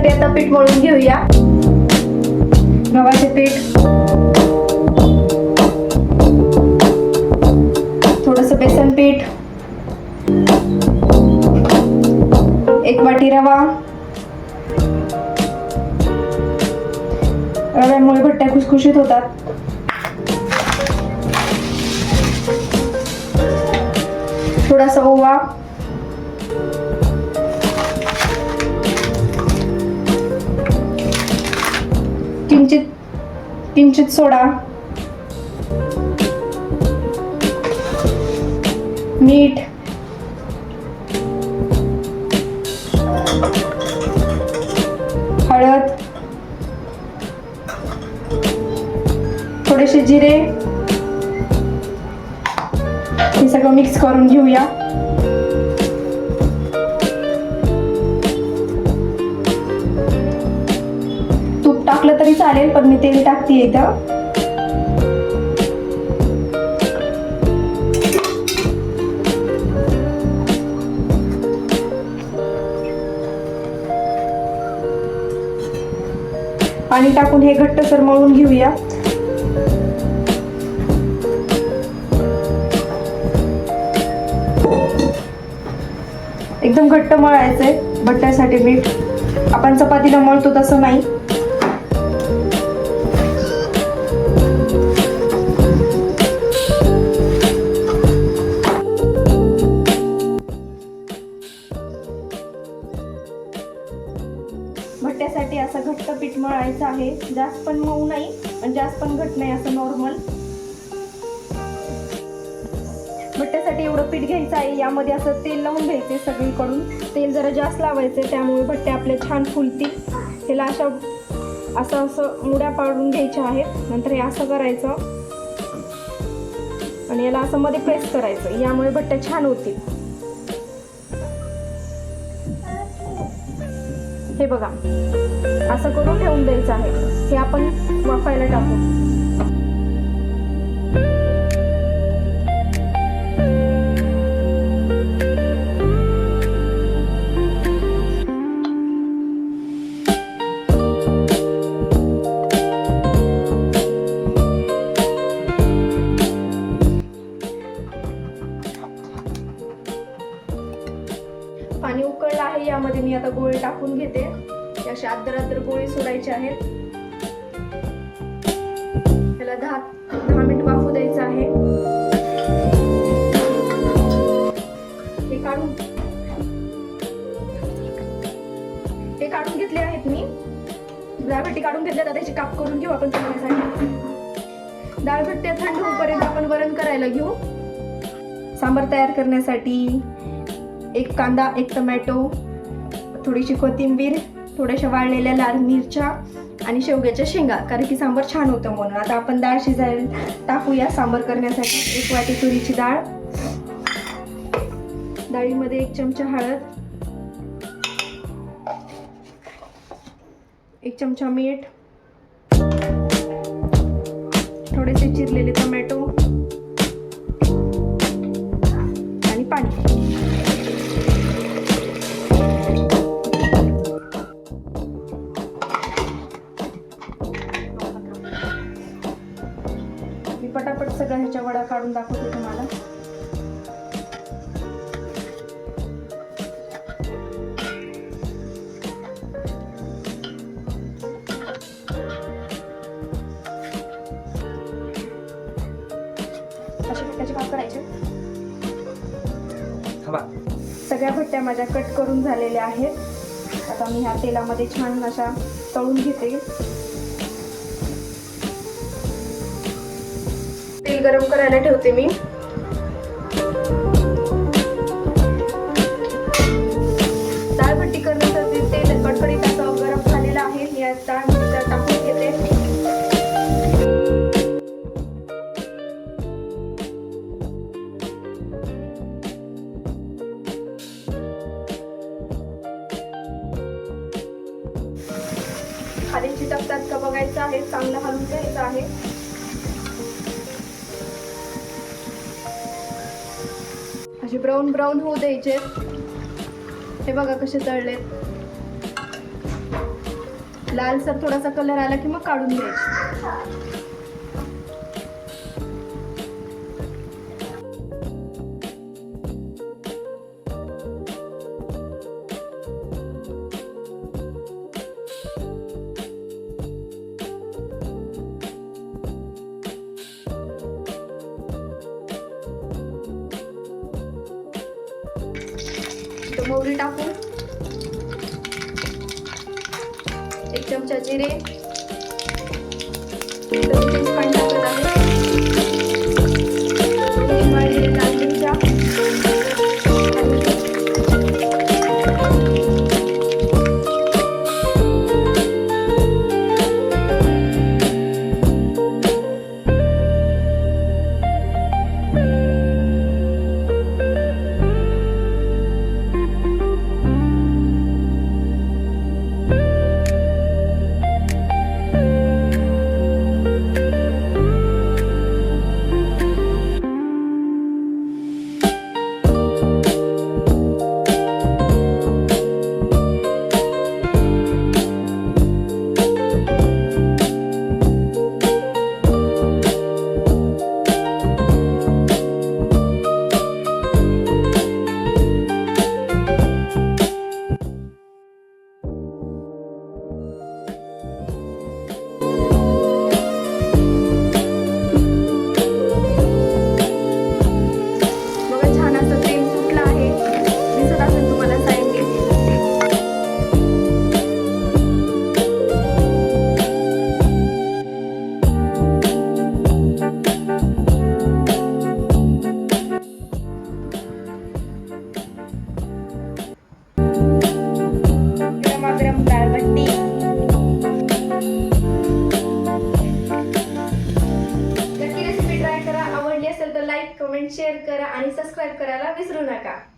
भट्ट्यासाठी आता पीठ मळून घेऊया. गव्हाचे पीठ, थोडंसं बेसन पीठ, 1 वाटी रवा. रव्यामुळे भट्ट्या खुसखुशीत होतात. थोडासा ओवा, किंचित सोडा, मीठ, हळद, थोडेसे जिरे. हे सगळं मिक्स करून घेऊया. तूप टाकलं तरी चालेल, पण मी तेल टाकते इथं. पाणी टाकून हे घट्टसर मळून घेऊया. एकदम घट्ट मळायचंय भट्ट्यासाठी. मीठ आपण चपातीला मळतो तसं नाही. भट्ट्यासाठी असं घट्ट पीठ मळायचं आहे. जास्त पण मऊ नाही आणि जास्त पण घट्ट नाही, असं नॉर्मल. भट्ट्यासाठी एवढं पीठ घ्यायचं आहे. यामध्ये असं तेल लावून घ्यायचे सगळीकडून. तेल जरा जास्त लावायचे, त्यामुळे भट्ट्या आपल्या छान फुलतील. त्याला असं मुड्या पाडून घ्यायच्या आहेत. नंतर हे असं करायचं आणि याला असं मध्ये प्रेस करायचं. यामुळे भट्ट्या छान होतील. हे बघा, असं करून ठेवून द्यायचं आहे. हे आपण वाफायला टाकू. पाणी उकळलं आहे. यामध्ये मी आता गोळे टाकून घेते. असे आदर गोळे सोडायचे आहेत. त्याला 10 मिनिट वाफू द्यायचं आहे. हे काढून घेतले आहेत मी. डाळभट्टी काढून घेतल्या, तर त्याचे काप करून घेऊ आपण तळण्यासाठी. डाळभट्टी थंड होईपर्यंत आपण वरण करायला घेऊ. सांबार तयार करण्यासाठी 1 कांदा, 1 टोमॅटो, थोडीशी कोथिंबीर, थोड्याशा वाळलेल्या लाल मिरच्या आणि शेवग्याच्या शेंगा, कारण की सांबार छान होतं म्हणून. आता आपण डाळ शिजायला टाकूया. सांबार करण्यासाठी 1 वाटी तुरीची डाळ. डाळीमध्ये 1 चमचा हळद, 1 चमचा मीठ, थोडेसे चिरलेले टोमॅटो आणि पाणी. पटापट सगळ्या ह्याच्या वड्या काढून दाखवते तुम्हाला. अशा भट्ट्याचे काप करायचे. सगळ्या भट्ट्या माझ्या कट करून झालेल्या आहेत. आता मी ह्या तेलामध्ये छान अशा तळून घेते. तेल गरम करायला ठेवते मी. डाळभट्टी करण्यासाठी तेल कडकडीत असं गरम झालेलं आहे. या डाळभट्टी टाकून घेते. खाली चिटकतात का बघायचं आहे. चांगलं हलवून घ्यायचं आहे. असे ब्राऊन ब्राऊन होऊ द्यायचे. हे बघा कसे तळलेत. लालसर थोडासा कलर आला की मग काढून घ्यायची. मोहरी टाकू, 1 चमचा जिरे, तेजपान टाकत आहे, 2 वाळलेल्या लाल मिरच्या, शेअर करा आणि सबस्क्राईब करायला विसरू नका.